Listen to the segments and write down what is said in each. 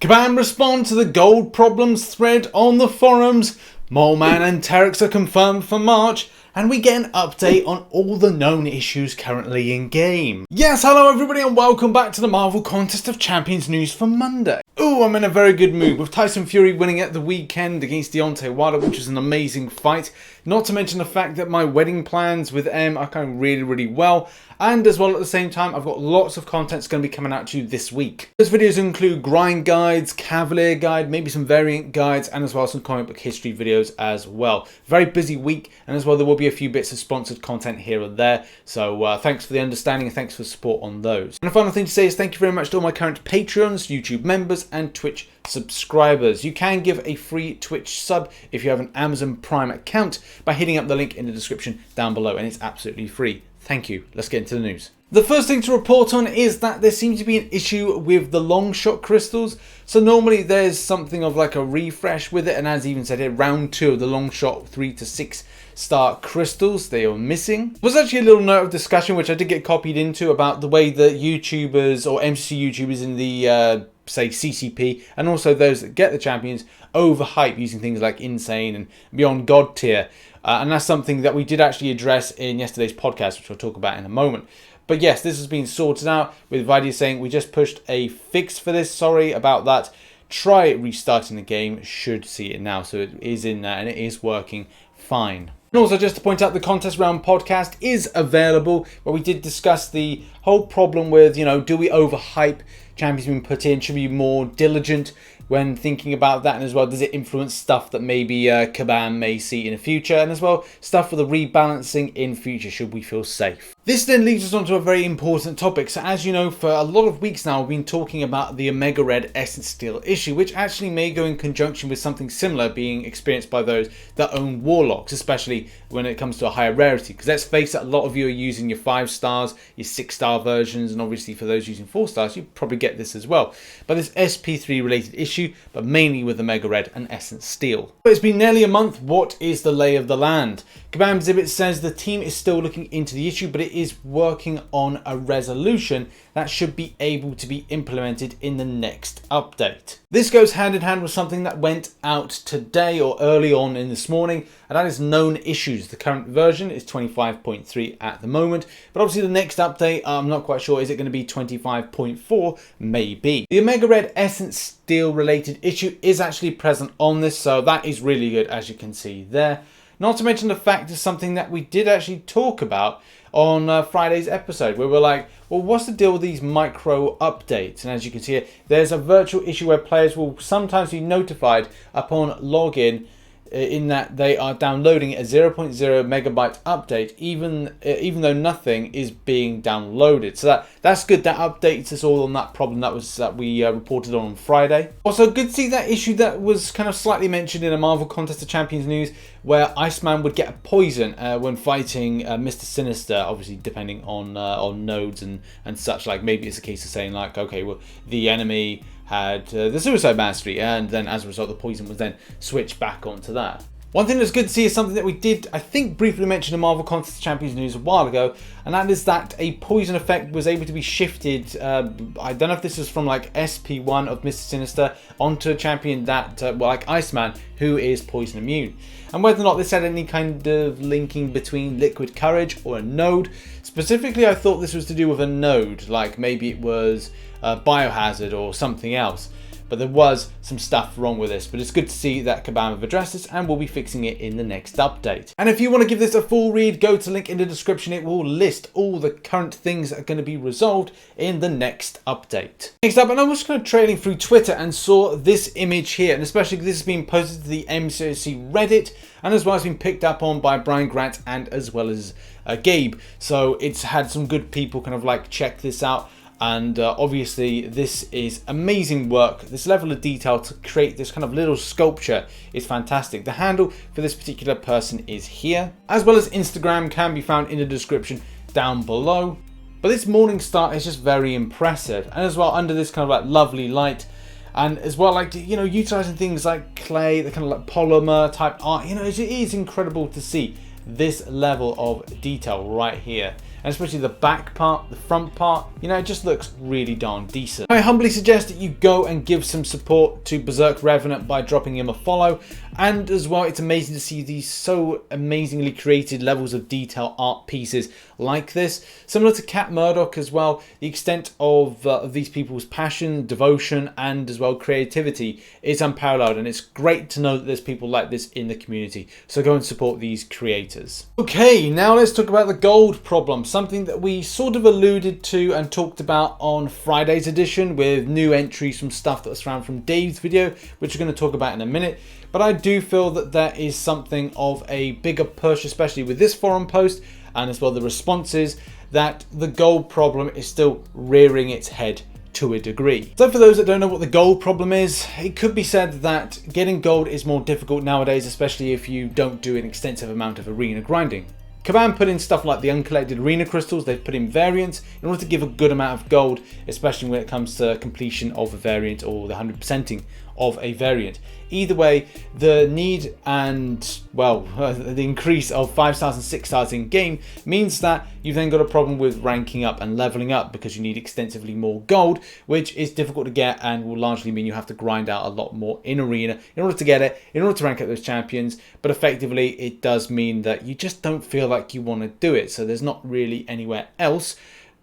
Kabam respond to the gold problems thread on the forums. Moleman and Terrax are confirmed for March. And we get an update on all the known issues currently in game. Yes, hello everybody and welcome back to the Marvel Contest of Champions news for Monday. Ooh, I'm in a very good mood with Tyson Fury winning at the weekend against Deontay Wilder, which was an amazing fight. Not to mention the fact that my wedding plans with M are going really well. And as well at the same time, I've got lots of content that's going to be coming out to you this week. Those videos include grind guides, Cavalier guide, maybe some variant guides, and as well some comic book history videos as well. Very busy week, and as well there will be a few bits of sponsored content here and there. So thanks for the understanding and thanks for the support on those. And the final thing to say is thank you very much to all my current Patreons, YouTube members, and Twitch subscribers. You can give a free Twitch sub if you have an Amazon Prime account by hitting up the link in the description down below, and it's absolutely free. Thank you. Let's get into the news. The first thing to report on is that there seems to be an issue with the Longshot Crystals. So normally there's something of like a refresh with it, and as even said here, round 2 of the Longshot 3 to 6 star crystals, they are missing. There was actually a little note of discussion which I did get copied into about the way that YouTubers or MCC YouTubers in the say CCP and also those that get the champions overhype using things like insane and beyond god tier. And that's something that we did actually address in yesterday's podcast, which I'll talk about in a moment. But yes, this has been sorted out with Vidia saying we just pushed a fix for this. Sorry about that. Try restarting the game. Should see it now. So it is in there and it is working fine. And also just to point out, the Contest Round podcast is available, where we did discuss the whole problem with, you know, do we overhype champions being put in? Should we be more diligent when thinking about that? And as well, does it influence stuff that maybe Kabam may see in the future? And as well, stuff for the rebalancing in future, should we feel safe? This then leads us on to a very important topic. So as you know, for a lot of weeks now, we've been talking about the Omega Red Essence Steel issue, which actually may go in conjunction with something similar being experienced by those that own Warlocks, especially when it comes to a higher rarity. Because let's face it, a lot of you are using your 5 stars, your 6 star versions, and obviously for those using 4 stars, you probably get this as well. But this SP3 related issue, but mainly with Omega Red and Essence Steel. But it's been nearly a month. What is the lay of the land? Kabam Exhibit says the team is still looking into the issue, but it is working on a resolution that should be able to be implemented in the next update. This goes hand in hand with something that went out today or early on in this morning, and that is known issues. The current version is 25.3 at the moment, but obviously the next update, I'm not quite sure, is it going to be 25.4? Maybe. The Omega Red Essence Steel related issue is actually present on this, so that is really good, as you can see there. Not to mention the fact is something that we did actually talk about on Friday's episode, where we're like, well, what's the deal with these micro updates? And as you can see here, there's a virtual issue where players will sometimes be notified upon login in that they are downloading a 0.0 megabyte update, even though nothing is being downloaded. So that's good. That updates us all on that problem that we reported on Friday. Also, good to see that issue that was kind of slightly mentioned in a Marvel Contest of Champions news, where Iceman would get a poison when fighting Mr. Sinister, obviously depending on nodes and such. Like maybe it's a case of saying like, okay, well the enemy had the Suicide Mastery, and then as a result the poison was then switched back onto that. One thing that's good to see is something that we did, I think, briefly mention in Marvel Contest of Champions news a while ago, and that is that a poison effect was able to be shifted. I don't know if this is from like SP1 of Mr. Sinister onto a champion that, well, like Iceman, who is poison immune. And whether or not this had any kind of linking between Liquid Courage or a node. Specifically, I thought this was to do with a node, like maybe it was Biohazard or something else. But there was some stuff wrong with this, but it's good to see that Kabam have addressed this and we'll be fixing it in the next update. And if you want to give this a full read, go to the link in the description. It will list all the current things that are going to be resolved in the next update. Next up, and I was kind of trailing through Twitter and saw this image here, and especially this has been posted to the MCOC Reddit, and as well as been picked up on by Brian Grant and as well as Gabe. So it's had some good people kind of like check this out. And obviously this is amazing work. This level of detail to create this kind of little sculpture is fantastic. The handle for this particular person is here, as well as Instagram can be found in the description down below. But this morning star is just very impressive, and as well under this kind of like lovely light, and as well like, you know, utilizing things like clay, the kind of like polymer type art. You know, it is incredible to see this level of detail right here. and especially the back part, the front part, you know, it just looks really darn decent. I humbly suggest that you go and give some support to Berserk Revenant by dropping him a follow, and as well, it's amazing to see these so amazingly created levels of detail art pieces like this. Similar to Cat Murdoch as well, the extent of these people's passion, devotion, and as well creativity is unparalleled, and it's great to know that there's people like this in the community. So go and support these creators. Okay, now let's talk about the gold problem, something that we sort of alluded to and talked about on Friday's edition with new entries from stuff that was found from Dave's video, which we're going to talk about in a minute. But I do feel that there is something of a bigger push, especially with this forum post and as well the responses, that the gold problem is still rearing its head to a degree. So for those that don't know what the gold problem is, it could be said that getting gold is more difficult nowadays, especially if you don't do an extensive amount of arena grinding. Kabam put in stuff like the uncollected arena crystals. They've put in variants in order to give a good amount of gold, especially when it comes to completion of a variant or the 100%ing of a variant. Either way, the need and, well, the increase of 5 stars and 6 stars in game means that you've then got a problem with ranking up and leveling up, because you need extensively more gold, which is difficult to get and will largely mean you have to grind out a lot more in arena in order to get it, in order to rank up those champions. But effectively, it does mean that you just don't feel like you want to do it. So there's not really anywhere else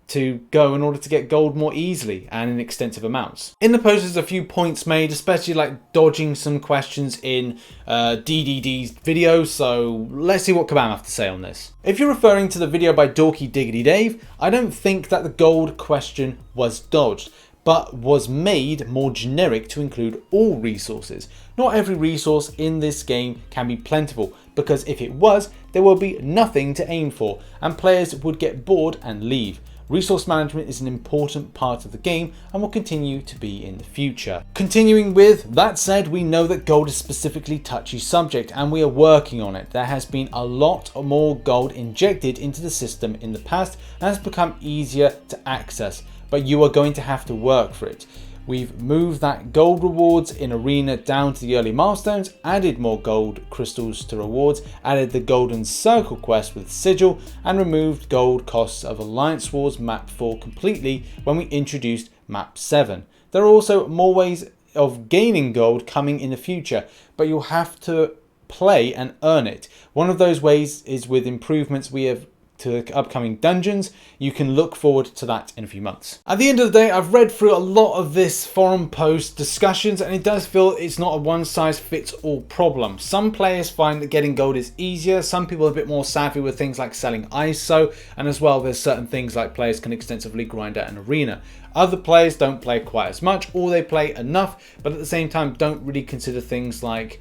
to go in order to get gold more easily and in extensive amounts. In the post, there's a few points made, especially like dodging some questions in DDD's video, so let's see what Kabam have to say on this. If you're referring to the video by Dorky Diggity Dave, I don't think that the gold question was dodged, but was made more generic to include all resources. Not every resource in this game can be plentiful, because if it was, there will be nothing to aim for, and players would get bored and leave. Resource management is an important part of the game and will continue to be in the future. Continuing with, that said, we know that gold is a specifically touchy subject and we are working on it. There has been a lot more gold injected into the system in the past and has become easier to access, but you are going to have to work for it. We've moved that gold rewards in arena down to the early milestones, added more gold crystals to rewards, added the golden circle quest with sigil, and removed gold costs of Alliance Wars map 4 completely when we introduced map 7. There are also more ways of gaining gold coming in the future, but you'll have to play and earn it. One of those ways is with improvements we have to upcoming dungeons. You can look forward to that in a few months. At the end of the day, I've read through a lot of this forum post discussions and it does feel it's not a one size fits all problem. Some players find that getting gold is easier. Some people are a bit more savvy with things like selling ISO, and as well there's certain things like players can extensively grind out an arena. Other players don't play quite as much, or they play enough but at the same time don't really consider things like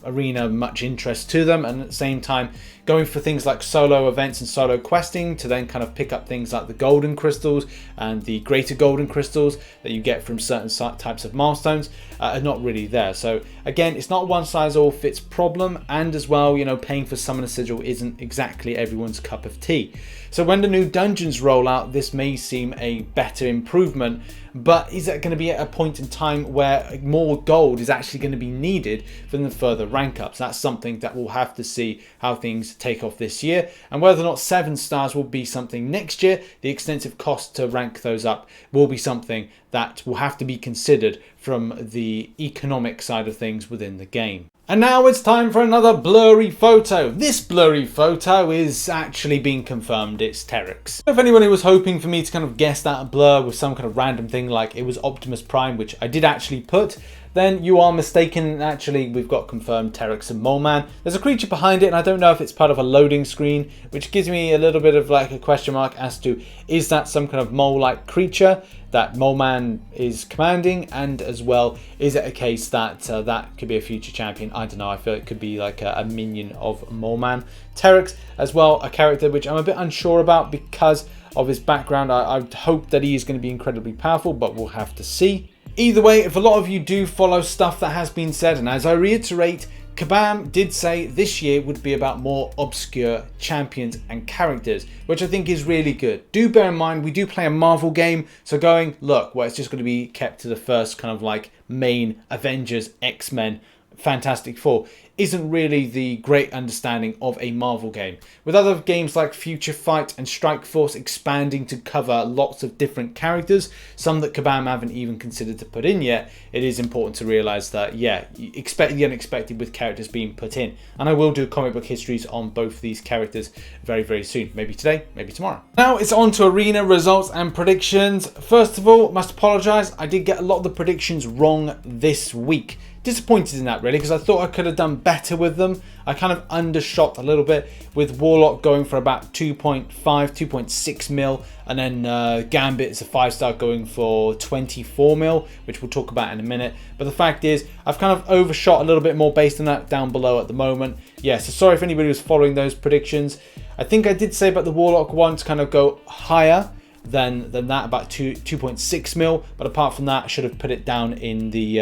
arena much interest to them, and at the same time going for things like solo events and solo questing to then kind of pick up things like the golden crystals and the greater golden crystals that you get from certain types of milestones are not really there. So again, it's not one size all fits problem, and as well, you know, paying for Summoner Sigil isn't exactly everyone's cup of tea. So when the new dungeons roll out, this may seem a better improvement, but is that going to be at a point in time where more gold is actually going to be needed for the further rank ups? That's something that we'll have to see how things take off this year, and whether or not 7 stars will be something next year. The extensive cost to rank those up will be something that will have to be considered from the economic side of things within the game. And now it's time for another blurry photo. This blurry photo is actually being confirmed. It's Terrax. If anyone who was hoping for me to kind of guess that blur with some kind of random thing like it was Optimus Prime, which I did actually put, then you are mistaken. Actually, we've got confirmed Terrax Moleman. There's a creature behind it, and I don't know if it's part of a loading screen, which gives me a little bit of like a question mark as to, is that some kind of mole-like creature that Moleman is commanding, and as well, is it a case that that could be a future champion? I don't know. I feel it could be like a minion of Moleman. Terrax as well, a character which I'm a bit unsure about because of his background. I hope that he is going to be incredibly powerful, but we'll have to see. Either way, if a lot of you do follow stuff that has been said, and as I reiterate, Kabam did say this year would be about more obscure champions and characters, which I think is really good. Do bear in mind, we do play a Marvel game, so going, look, well, it's just going to be kept to the first kind of like main Avengers, X-Men Fantastic Four isn't really the great understanding of a Marvel game. With other games like Future Fight and Strike Force expanding to cover lots of different characters, some that Kabam haven't even considered to put in yet, it is important to realise that, yeah, you expect the unexpected with characters being put in. And I will do comic book histories on both these characters very, very soon. Maybe today, maybe tomorrow. Now it's on to arena results and predictions. First of all, must apologise, I did get a lot of the predictions wrong this week. Disappointed in that really, because I thought I could have done better with them. I kind of undershot a little bit with Warlock going for about 2.5, 2.6 mil, and then Gambit is a 5-star going for 24 mil, which we'll talk about in a minute. But the fact is, I've kind of overshot a little bit more based on that down below at the moment. Yeah, so sorry if anybody was following those predictions. I think I did say about the Warlock one to kind of go higher than that, about 2.6 mil, but apart from that I should have put it down in the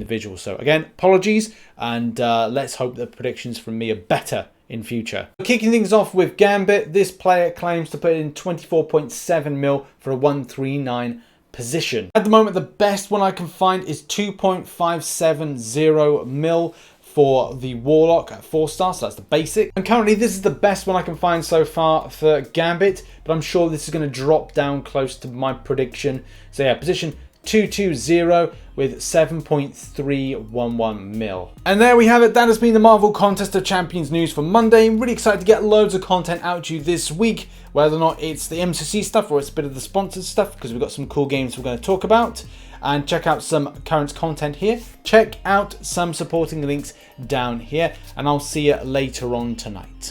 visual. So again, apologies, and let's hope the predictions from me are better in future. Kicking things off with Gambit, this player claims to put in 24.7 mil for a 139 position. At the moment, the best one I can find is 2.570 mil for the Warlock at 4-star, so that's the basic. And currently this is the best one I can find so far for Gambit, but I'm sure this is going to drop down close to my prediction. So yeah, position 220 with 7.311 mil. And there we have it. That has been the Marvel Contest of Champions news for Monday. I'm really excited to get loads of content out to you this week, whether or not it's the MCOC stuff or it's a bit of the sponsored stuff, because we've got some cool games we're going to talk about. And check out some current content here. Check out some supporting links down here, and I'll see you later on tonight.